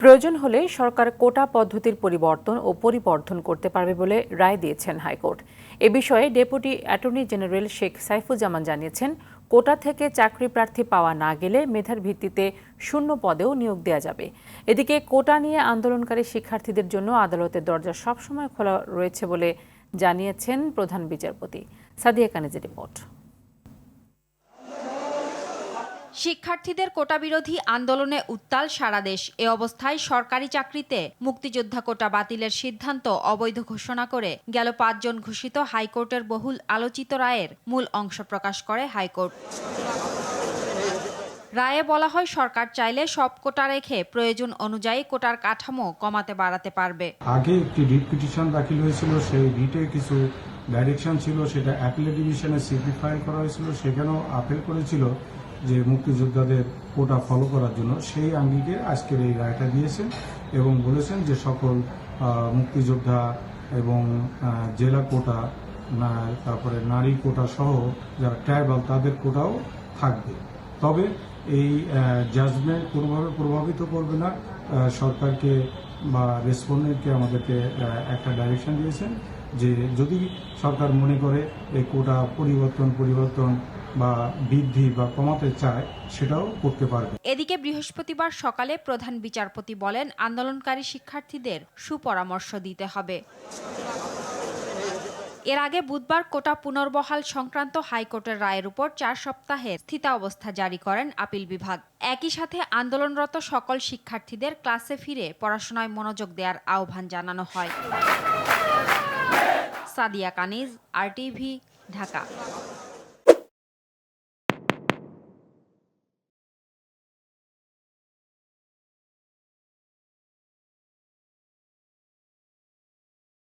প্রয়োজন হলে সরকার কোটা পদ্ধতির পরিবর্তন ও পরিবর্ধন করতে পারবে বলে রায় দিয়েছেন হাইকোর্ট। এ বিষয়ে deputy attorney general Sheikh Saifuzzaman জানিয়েছেন, কোটা থেকে চাকরি প্রার্থী পাওয়া না গেলে মেধার ভিত্তিতে শূন্য পদেও নিয়োগ দেওয়া যাবে। এদিকে কোটা নিয়ে আন্দোলনকারী শিক্ষার্থীদের জন্য আদালতের দরজা সবসময় খোলা রয়েছে বলে জানিয়েছেন প্রধান বিচারপতি। সাদিয়া কানিজের রিপোর্ট। শিক্ষার্থীদের কোটা বিরোধী আন্দোলনে উত্তাল সারা দেশ। এ অবস্থায় সরকারি চাকরিতে মুক্তিযোদ্ধা কোটা বাতিলের সিদ্ধান্ত অবৈধ ঘোষণা করে গেল ৫ জন ঘোষিত হাইকোর্টের বহুল আলোচিত রায়ের মূল অংশ প্রকাশ করে হাইকোর্ট। রায়ে বলা হয়, সরকার চাইলে সব কোটা রেখে প্রয়োজন অনুযায়ী কোটার কাঠামো কমাতে বাড়াতে পারবে। আগে একটি রিট পিটিশন দাখিল হয়েছিল, সেই রিটে কিছু ডাইরেকশন ছিল, সেটা অ্যাপিলেট ডিভিশনে সিপি ফাইল করা হয়েছিল, সেখানেও আপিল করেছিল যে মুক্তিযোদ্ধাদের কোটা ফলো করার জন্য। সেই আঙ্গিকে আজকের এই রায়টা দিয়েছেন এবং বলেছেন যে সকল মুক্তিযোদ্ধা এবং জেলা কোটা, তারপরে নারী কোটা সহ যারা ট্রাইবাল তাদের কোটাও থাকবে। তবে এই জাজমেন্ট কোনোভাবে প্রভাবিত করবে না। সরকারকে বা রেসপন্ডেন্টকে আমাদেরকে একটা ডাইরেকশন দিয়েছেন যে যদি সরকার মনে করে এই কোটা পরিবর্তন বা বৃদ্ধি বা কমাতে চায়, সেটাও করতে পারবে। এদিকে বৃহস্পতিবার সকালে প্রধান বিচারপতি বলেন, আন্দোলনকারী শিক্ষার্থীদের সুপরামর্শ দিতে হবে। এর আগে বুধবার কোটা পুনর্বহাল সংক্রান্ত হাইকোর্টের রায়ের উপর ৪ সপ্তাহের স্থিতাবস্থা জারি করেন আপিল বিভাগ। একই সাথে আন্দোলনরত সকল শিক্ষার্থীদের ক্লাসে ফিরে পড়াশোনায় মনোযোগ দেওয়ার আহ্বান জানানো হয়। সাদিয়া কানিজ, RTV, ঢাকা।